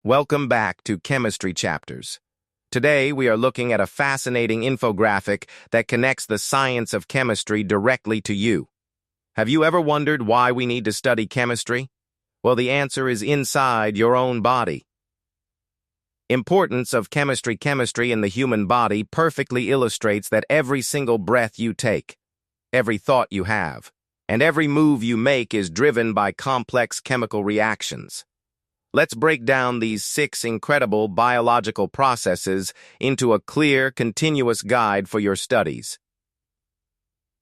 Welcome back to Chemistry Chapters. Today, we are looking at a fascinating infographic that connects the science of chemistry directly to you. Have you ever wondered why we need to study chemistry? Well, the answer is inside your own body. Importance of chemistry in the human body perfectly illustrates that every single breath you take, every thought you have, and every move you make is driven by complex chemical reactions. Let's break down these 6 incredible biological processes into a clear, continuous guide for your studies.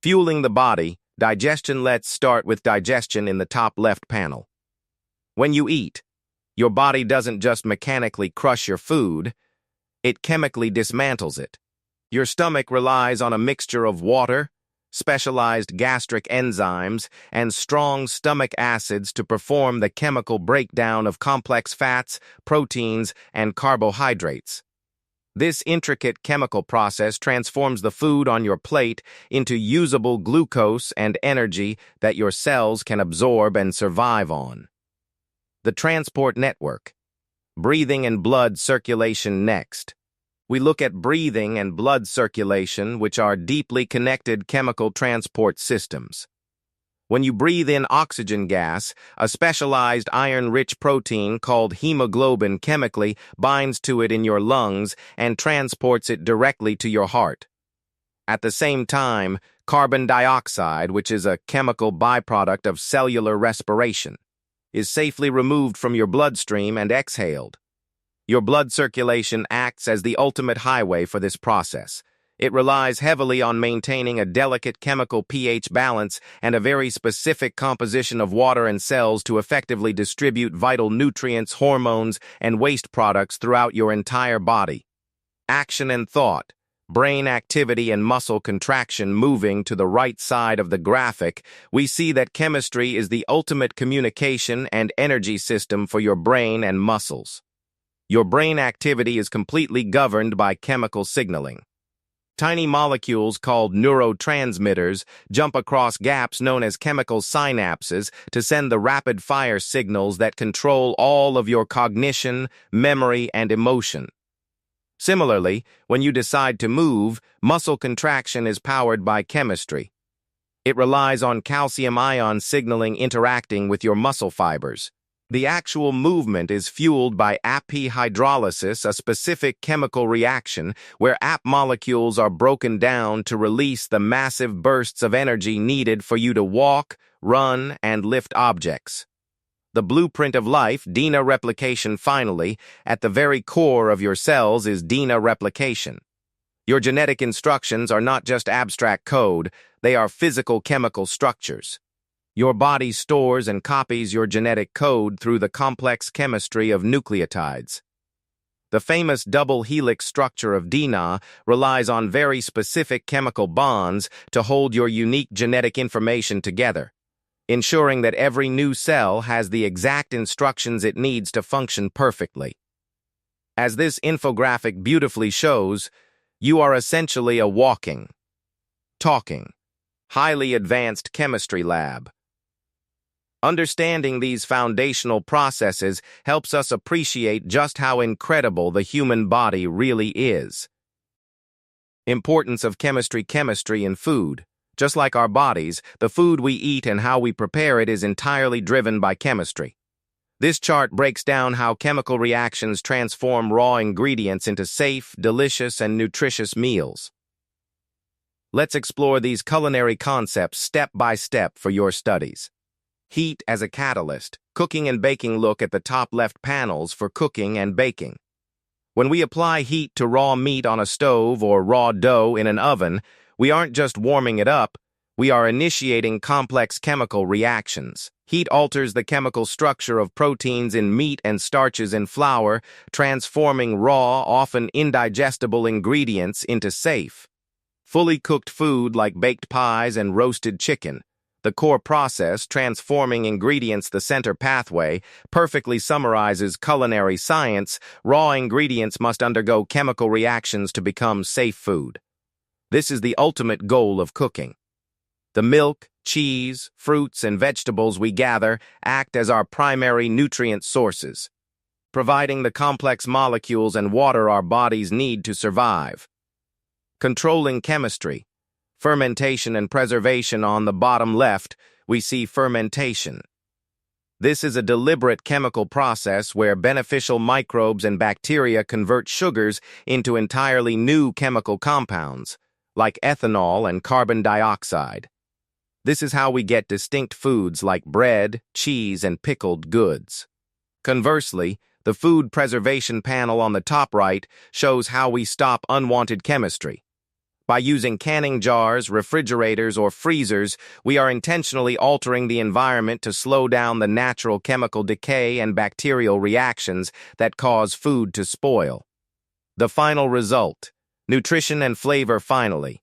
Fueling the body, digestion. Let's start with digestion in the top left panel. When you eat, your body doesn't just mechanically crush your food, it chemically dismantles it. Your stomach relies on a mixture of water, specialized gastric enzymes, and strong stomach acids to perform the chemical breakdown of complex fats, proteins, and carbohydrates. This intricate chemical process transforms the food on your plate into usable glucose and energy that your cells can absorb and survive on. The transport network. Breathing and blood circulation next. We look at breathing and blood circulation, which are deeply connected chemical transport systems. When you breathe in oxygen gas, a specialized iron-rich protein called hemoglobin chemically binds to it in your lungs and transports it directly to your heart. At the same time, carbon dioxide, which is a chemical byproduct of cellular respiration, is safely removed from your bloodstream and exhaled. Your blood circulation acts as the ultimate highway for this process. It relies heavily on maintaining a delicate chemical pH balance and a very specific composition of water and cells to effectively distribute vital nutrients, hormones, and waste products throughout your entire body. Action and thought. Brain activity and muscle contraction. Moving to the right side of the graphic, we see that chemistry is the ultimate communication and energy system for your brain and muscles. Your brain activity is completely governed by chemical signaling. Tiny molecules called neurotransmitters jump across gaps known as chemical synapses to send the rapid-fire signals that control all of your cognition, memory, and emotion. Similarly, when you decide to move, muscle contraction is powered by chemistry. It relies on calcium ion signaling interacting with your muscle fibers. The actual movement is fueled by AP hydrolysis, a specific chemical reaction where AP molecules are broken down to release the massive bursts of energy needed for you to walk, run, and lift objects. The blueprint of life, DNA replication. Finally, at the very core of your cells is DNA replication. Your genetic instructions are not just abstract code, they are physical chemical structures. Your body stores and copies your genetic code through the complex chemistry of nucleotides. The famous double helix structure of DNA relies on very specific chemical bonds to hold your unique genetic information together, ensuring that every new cell has the exact instructions it needs to function perfectly. As this infographic beautifully shows, you are essentially a walking, talking, highly advanced chemistry lab. Understanding these foundational processes helps us appreciate just how incredible the human body really is. Importance of chemistry in food. Just like our bodies, the food we eat and how we prepare it is entirely driven by chemistry. This chart breaks down how chemical reactions transform raw ingredients into safe, delicious, and nutritious meals. Let's explore these culinary concepts step by step for your studies. Heat as a catalyst. Cooking and baking. Look at the top left panels for cooking and baking. When we apply heat to raw meat on a stove or raw dough in an oven, we aren't just warming it up, we are initiating complex chemical reactions. Heat alters the chemical structure of proteins in meat and starches in flour, transforming raw, often indigestible ingredients into safe, fully cooked food like baked pies and roasted chicken. The core process, transforming ingredients. The center pathway, perfectly summarizes culinary science. Raw ingredients must undergo chemical reactions to become safe food. This is the ultimate goal of cooking. The milk, cheese, fruits, and vegetables we gather act as our primary nutrient sources. providing the complex molecules and water our bodies need to survive. Controlling chemistry. Fermentation and preservation. On the bottom left, we see fermentation. This is a deliberate chemical process where beneficial microbes and bacteria convert sugars into entirely new chemical compounds, like ethanol and carbon dioxide. This is how we get distinct foods like bread, cheese, and pickled goods. Conversely, the food preservation panel on the top right shows how we stop unwanted chemistry. By using canning jars, refrigerators, or freezers, we are intentionally altering the environment to slow down the natural chemical decay and bacterial reactions that cause food to spoil. The final result: nutrition and flavor. Finally,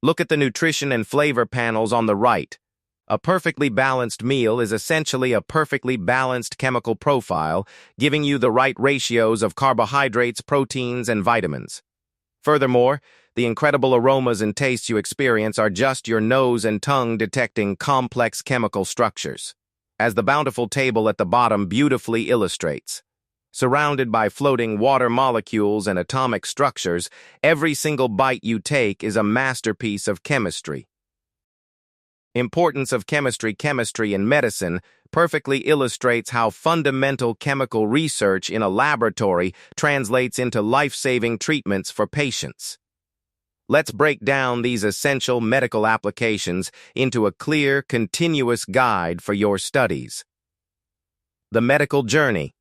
look at the nutrition and flavor panels on the right. A perfectly balanced meal is essentially a perfectly balanced chemical profile, giving you the right ratios of carbohydrates, proteins, and vitamins. Furthermore, the incredible aromas and tastes you experience are just your nose and tongue detecting complex chemical structures. As the bountiful table at the bottom beautifully illustrates, surrounded by floating water molecules and atomic structures, every single bite you take is a masterpiece of chemistry. Importance of chemistry. Chemistry in medicine perfectly illustrates how fundamental chemical research in a laboratory translates into life-saving treatments for patients. Let's break down these essential medical applications into a clear, continuous guide for your studies. The medical journey.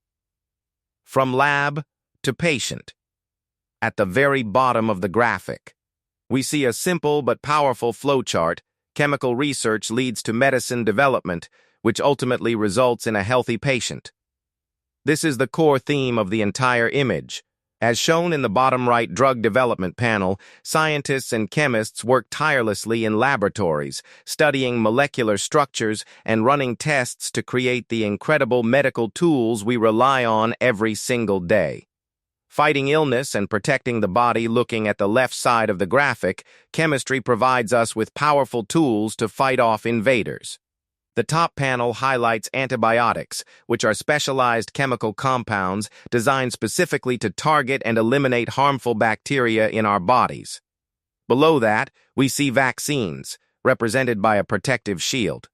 From lab to patient. At the very bottom of the graphic, we see a simple but powerful flowchart. Chemical research leads to medicine development, which ultimately results in a healthy patient. This is the core theme of the entire image. As shown in the bottom right drug development panel, scientists and chemists work tirelessly in laboratories, studying molecular structures and running tests to create the incredible medical tools we rely on every single day. Fighting illness and protecting the body. Looking at the left side of the graphic, chemistry provides us with powerful tools to fight off invaders. The top panel highlights antibiotics, which are specialized chemical compounds designed specifically to target and eliminate harmful bacteria in our bodies. Below that, we see vaccines, represented by a protective shield.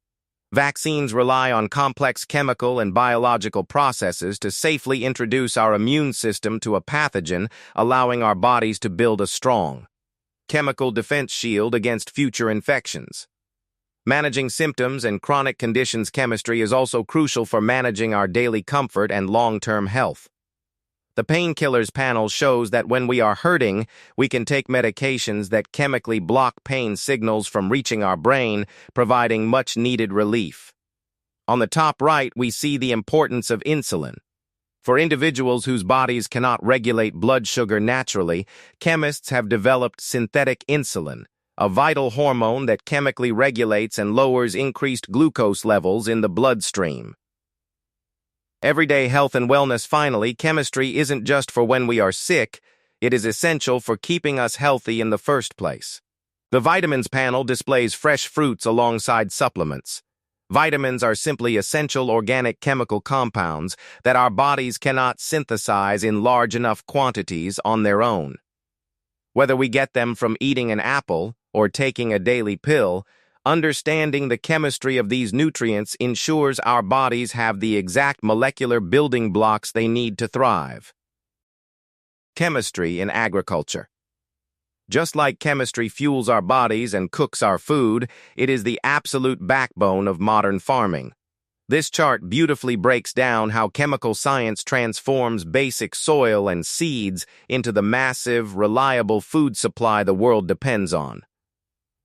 Vaccines rely on complex chemical and biological processes to safely introduce our immune system to a pathogen, allowing our bodies to build a strong chemical defense shield against future infections. Managing symptoms and chronic conditions. Chemistry is also crucial for managing our daily comfort and long-term health. The painkillers panel shows that when we are hurting, we can take medications that chemically block pain signals from reaching our brain, providing much-needed relief. On the top right, we see the importance of insulin. For individuals whose bodies cannot regulate blood sugar naturally, chemists have developed synthetic insulin, a vital hormone that chemically regulates and lowers increased glucose levels in the bloodstream. Everyday health and wellness. Finally, chemistry isn't just for when we are sick, it is essential for keeping us healthy in the first place. The vitamins panel displays fresh fruits alongside supplements. Vitamins are simply essential organic chemical compounds that our bodies cannot synthesize in large enough quantities on their own. Whether we get them from eating an apple or taking a daily pill, understanding the chemistry of these nutrients ensures our bodies have the exact molecular building blocks they need to thrive. Chemistry in agriculture. Just like chemistry fuels our bodies and cooks our food, it is the absolute backbone of modern farming. This chart beautifully breaks down how chemical science transforms basic soil and seeds into the massive, reliable food supply the world depends on.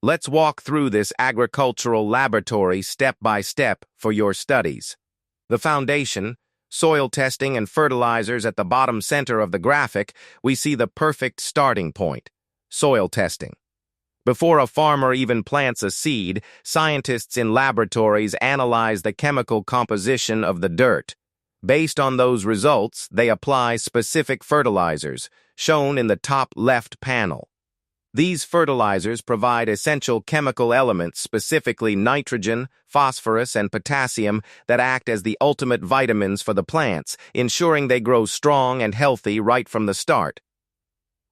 Let's walk through this agricultural laboratory step by step for your studies. The foundation, soil testing and fertilizers. At the bottom center of the graphic, we see the perfect starting point, soil testing. Before a farmer even plants a seed, scientists in laboratories analyze the chemical composition of the dirt. Based on those results, they apply specific fertilizers, shown in the top left panel. These fertilizers provide essential chemical elements, specifically nitrogen, phosphorus, and potassium, that act as the ultimate vitamins for the plants, ensuring they grow strong and healthy right from the start.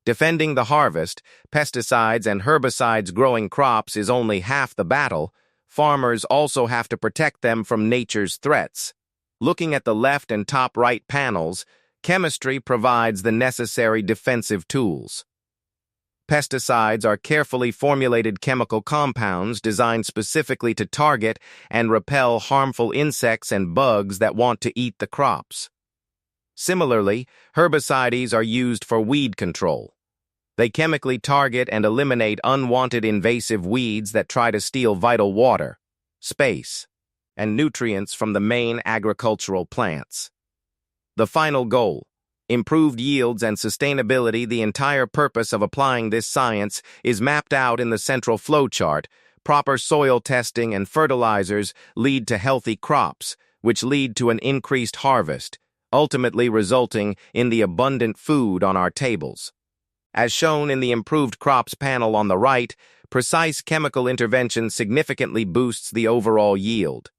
Defending the harvest, pesticides and herbicides growing crops is only half the battle. Farmers also have to protect them from nature's threats. Looking at the left and top right panels, chemistry provides the necessary defensive tools. Pesticides are carefully formulated chemical compounds designed specifically to target and repel harmful insects and bugs that want to eat the crops. Similarly, herbicides are used for weed control. They chemically target and eliminate unwanted invasive weeds that try to steal vital water, space, and nutrients from the main agricultural plants. The final goal: improved yields and sustainability. The entire purpose of applying this science is mapped out in the central flowchart. Proper soil testing and fertilizers lead to healthy crops, which lead to an increased harvest, ultimately resulting in the abundant food on our tables. As shown in the improved crops panel on the right, precise chemical intervention significantly boosts the overall yield.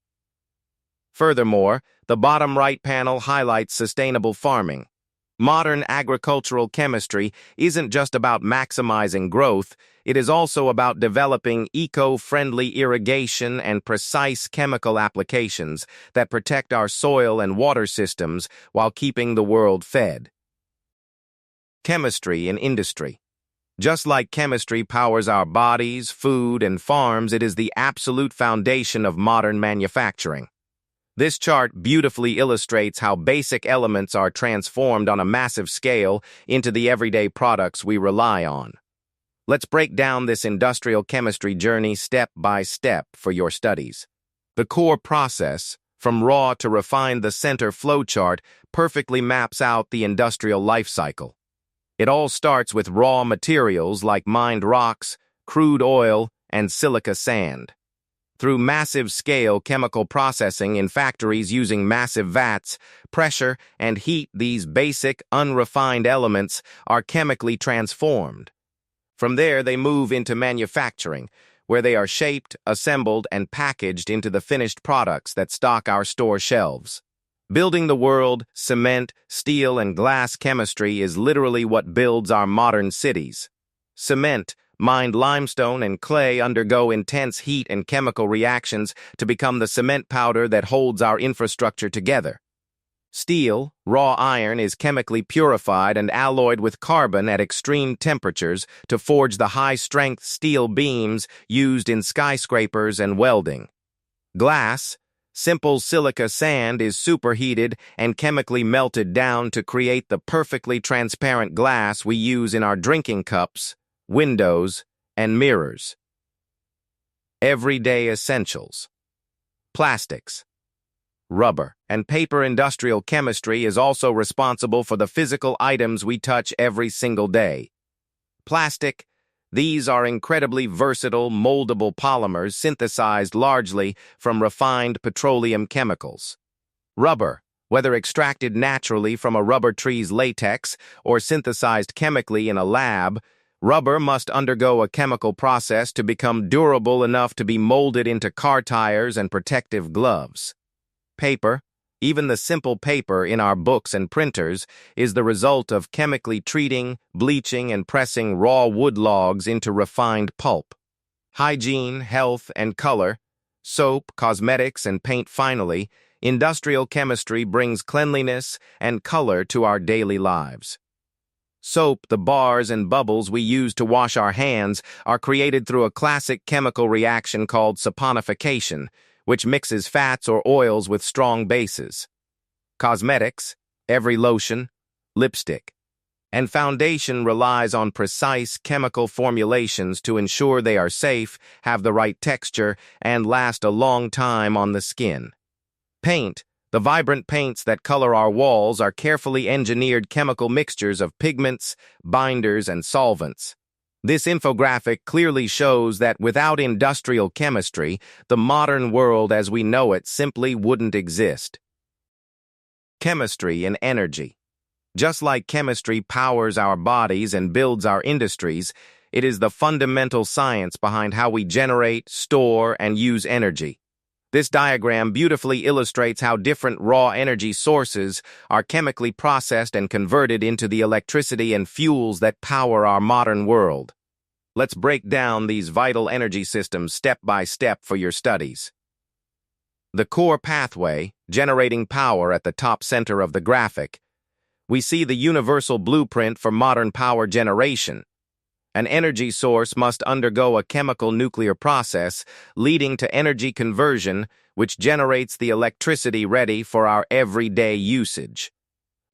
Furthermore, the bottom right panel highlights sustainable farming. Modern agricultural chemistry isn't just about maximizing growth, it is also about developing eco-friendly irrigation and precise chemical applications that protect our soil and water systems while keeping the world fed. Chemistry in industry. Just like chemistry powers our bodies, food, and farms, it is the absolute foundation of modern manufacturing. This chart beautifully illustrates how basic elements are transformed on a massive scale into the everyday products we rely on. Let's break down this industrial chemistry journey step by step for your studies. The core process, from raw to refined, the center flowchart, perfectly maps out the industrial life cycle. It all starts with raw materials like mined rocks, crude oil, and silica sand. Through massive-scale chemical processing in factories using massive vats, pressure, and heat, these basic, unrefined elements are chemically transformed. From there, they move into manufacturing, where they are shaped, assembled, and packaged into the finished products that stock our store shelves. Building the world, cement, steel, and glass chemistry is literally what builds our modern cities. Cement, mined limestone and clay, undergo intense heat and chemical reactions to become the cement powder that holds our infrastructure together. Steel, raw iron, is chemically purified and alloyed with carbon at extreme temperatures to forge the high-strength steel beams used in skyscrapers and welding. Glass, simple silica sand, is superheated and chemically melted down to create the perfectly transparent glass we use in our drinking cups, windows, and mirrors. Everyday essentials. Plastics, rubber, and paper. Industrial chemistry is also responsible for the physical items we touch every single day. Plastic. These are incredibly versatile, moldable polymers synthesized largely from refined petroleum chemicals. Rubber. Whether extracted naturally from a rubber tree's latex or synthesized chemically in a lab, rubber must undergo a chemical process to become durable enough to be molded into car tires and protective gloves. Paper, even the simple paper in our books and printers, is the result of chemically treating, bleaching, and pressing raw wood logs into refined pulp. Hygiene, health, and color. Soap, cosmetics, and paint. Finally, industrial chemistry brings cleanliness and color to our daily lives. Soap, the bars and bubbles we use to wash our hands, are created through a classic chemical reaction called saponification, which mixes fats or oils with strong bases. Cosmetics, every lotion, lipstick, and foundation relies on precise chemical formulations to ensure they are safe, have the right texture, and last a long time on the skin. Paint, the vibrant paints that color our walls, are carefully engineered chemical mixtures of pigments, binders, and solvents. This infographic clearly shows that without industrial chemistry, the modern world as we know it simply wouldn't exist. Chemistry and energy. Just like chemistry powers our bodies and builds our industries, It is the fundamental science behind how we generate, store, and use energy. This diagram beautifully illustrates how different raw energy sources are chemically processed and converted into the electricity and fuels that power our modern world. Let's break down these vital energy systems step by step for your studies. The core pathway, generating power at the top center of the graphic. We see the universal blueprint for modern power generation. An energy source must undergo a chemical nuclear process, leading to energy conversion, which generates the electricity ready for our everyday usage.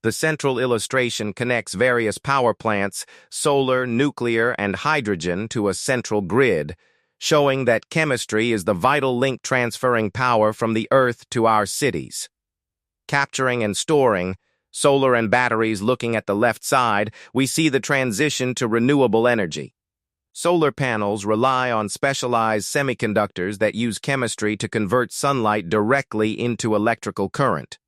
The central illustration connects various power plants, solar, nuclear, and hydrogen, to a central grid, showing that chemistry is the vital link transferring power from the Earth to our cities. Capturing and storing, solar and batteries looking at the left side, we see the transition to renewable energy. Solar panels rely on specialized semiconductors that use chemistry to convert sunlight directly into electrical current.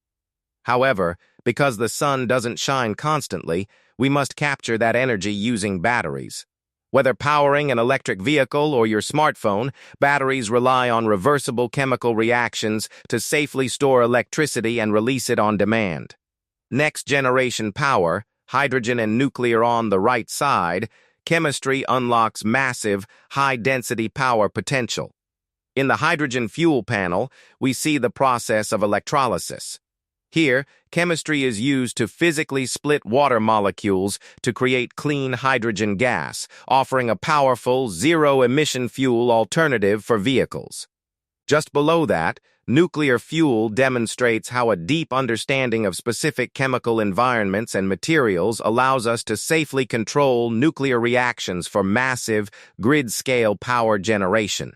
However, because the sun doesn't shine constantly, we must capture that energy using batteries. Whether powering an electric vehicle or your smartphone, batteries rely on reversible chemical reactions to safely store electricity and release it on demand. Next-generation power, hydrogen and nuclear on the right side, chemistry unlocks massive, high-density power potential. In the hydrogen fuel panel, we see the process of electrolysis. Here, chemistry is used to physically split water molecules to create clean hydrogen gas, offering a powerful, zero-emission fuel alternative for vehicles. Just below that, nuclear fuel demonstrates how a deep understanding of specific chemical environments and materials allows us to safely control nuclear reactions for massive, grid-scale power generation.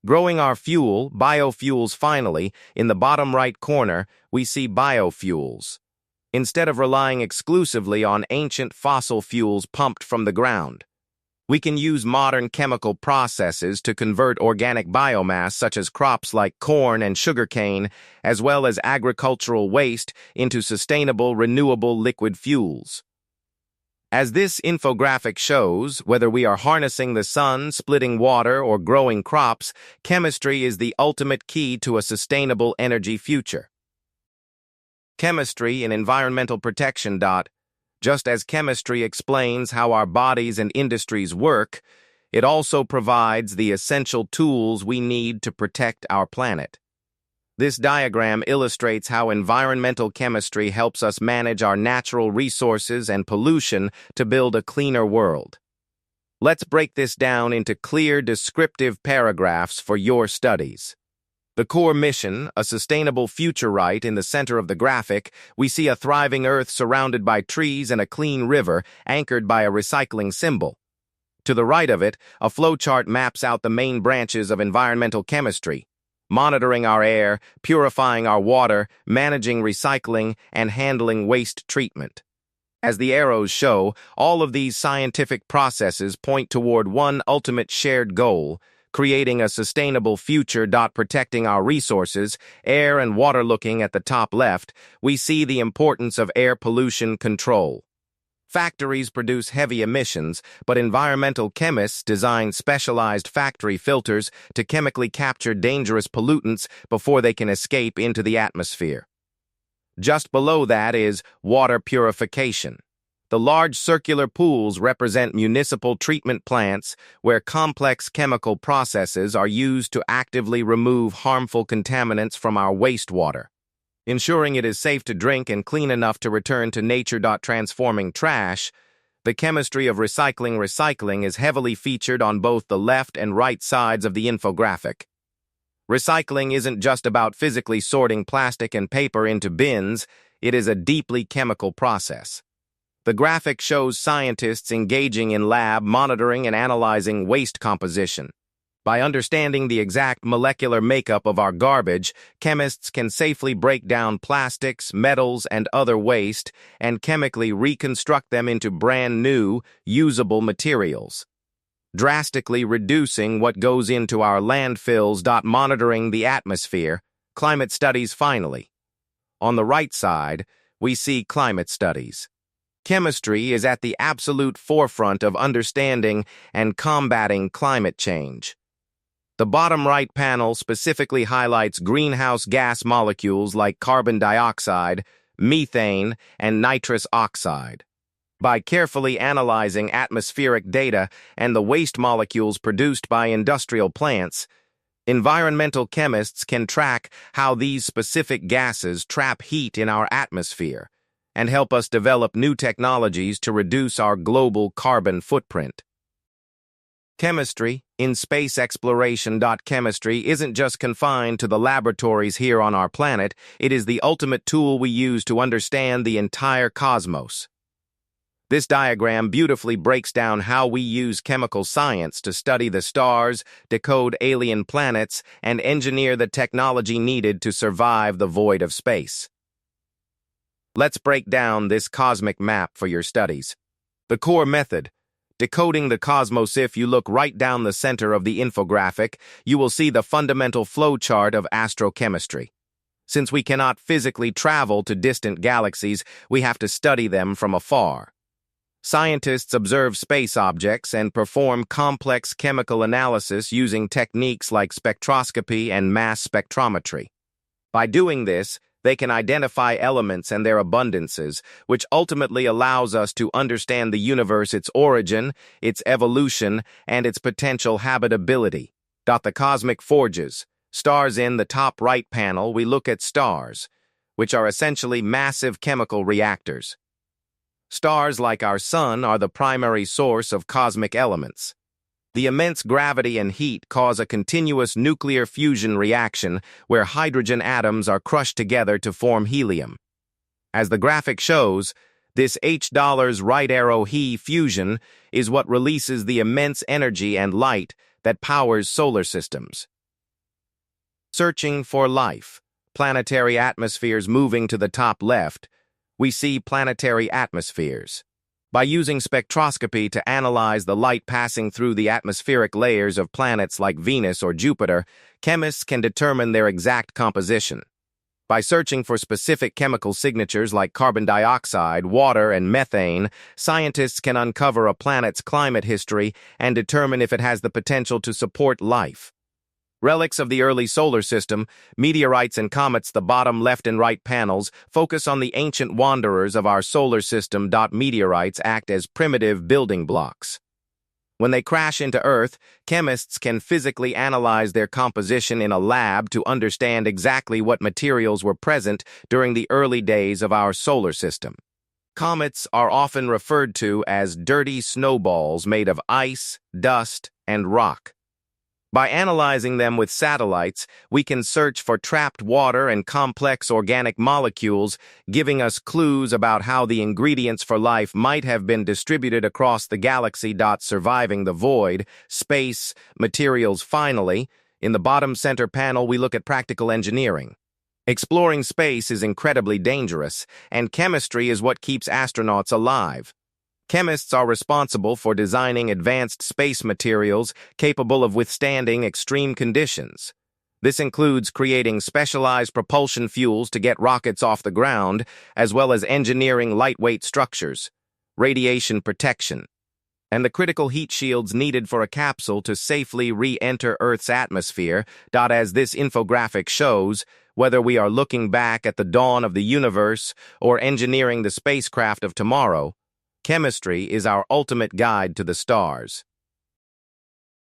Growing our fuel, biofuels finally, in the bottom right corner, we see biofuels. Instead of relying exclusively on ancient fossil fuels pumped from the ground, we can use modern chemical processes to convert organic biomass such as crops like corn and sugarcane, as well as agricultural waste, into sustainable, renewable liquid fuels. As this infographic shows, whether we are harnessing the sun, splitting water, or growing crops, chemistry is the ultimate key to a sustainable energy future. Chemistry in environmental protection. Just as chemistry explains how our bodies and industries work, it also provides the essential tools we need to protect our planet. This diagram illustrates how environmental chemistry helps us manage our natural resources and pollution to build a cleaner world. Let's break this down into clear, descriptive paragraphs for your studies. The core mission, a sustainable future. Right in the center of the graphic, we see a thriving Earth surrounded by trees and a clean river anchored by a recycling symbol. To the right of it, a flowchart maps out the main branches of environmental chemistry: monitoring our air, purifying our water, managing recycling, and handling waste treatment. As the arrows show, all of these scientific processes point toward one ultimate shared goal: creating a sustainable future. Protecting our resources, air and water. Looking at the top left, we see the importance of air pollution control. Factories produce heavy emissions, but environmental chemists design specialized factory filters to chemically capture dangerous pollutants before they can escape into the atmosphere. Just below that is water purification. The large circular pools represent municipal treatment plants where complex chemical processes are used to actively remove harmful contaminants from our wastewater, ensuring it is safe to drink and clean enough to return to nature. Transforming trash. The chemistry of recycling is heavily featured on both the left and right sides of the infographic. Recycling isn't just about physically sorting plastic and paper into bins, it is a deeply chemical process. The graphic shows scientists engaging in lab monitoring and analyzing waste composition. By understanding the exact molecular makeup of our garbage, chemists can safely break down plastics, metals, and other waste and chemically reconstruct them into brand new, usable materials, drastically reducing what goes into our landfills. Monitoring the atmosphere. Climate studies finally. On the right side, we see climate studies. Chemistry is at the absolute forefront of understanding and combating climate change. The bottom right panel specifically highlights greenhouse gas molecules like carbon dioxide, methane, and nitrous oxide. By carefully analyzing atmospheric data and the waste molecules produced by industrial plants, environmental chemists can track how these specific gases trap heat in our atmosphere and help us develop new technologies to reduce our global carbon footprint. Chemistry in space exploration. Chemistry isn't just confined to the laboratories here on our planet, it is the ultimate tool we use to understand the entire cosmos. This diagram beautifully breaks down how we use chemical science to study the stars, decode alien planets, and engineer the technology needed to survive the void of space. Let's break down this cosmic map for your studies. The core method. Decoding the cosmos. If you look right down the center of the infographic, you will see the fundamental flowchart of astrochemistry. Since we cannot physically travel to distant galaxies, we have to study them from afar. Scientists observe space objects and perform complex chemical analysis using techniques like spectroscopy and mass spectrometry. By doing this, they can identify elements and their abundances, which ultimately allows us to understand the universe, its origin, its evolution, and its potential habitability. The cosmic forges. Stars. In the top right panel, we look at stars, which are essentially massive chemical reactors. Stars like our Sun are the primary source of cosmic elements. The immense gravity and heat cause a continuous nuclear fusion reaction where hydrogen atoms are crushed together to form helium. As the graphic shows, this right arrow He fusion is what releases the immense energy and light that powers solar systems. Searching for life. Planetary atmospheres. Moving to the top left, we see planetary atmospheres. By using spectroscopy to analyze the light passing through the atmospheric layers of planets like Venus or Jupiter, chemists can determine their exact composition. By searching for specific chemical signatures like carbon dioxide, water, and methane, scientists can uncover a planet's climate history and determine if it has the potential to support life. Relics of the early solar system, meteorites and comets. The bottom left and right panels focus on the ancient wanderers of our solar system. Meteorites act as primitive building blocks. When they crash into Earth, chemists can physically analyze their composition in a lab to understand exactly what materials were present during the early days of our solar system. Comets are often referred to as dirty snowballs made of ice, dust, and rock. By analyzing them with satellites, we can search for trapped water and complex organic molecules, giving us clues about how the ingredients for life might have been distributed across the galaxy. Surviving the void, space, materials. Finally, in the bottom center panel, we look at practical engineering. Exploring space is incredibly dangerous, and chemistry is what keeps astronauts alive. Chemists are responsible for designing advanced space materials capable of withstanding extreme conditions. This includes creating specialized propulsion fuels to get rockets off the ground, as well as engineering lightweight structures, radiation protection, and the critical heat shields needed for a capsule to safely re-enter Earth's atmosphere. As this infographic shows, whether we are looking back at the dawn of the universe or engineering the spacecraft of tomorrow, chemistry is our ultimate guide to the stars.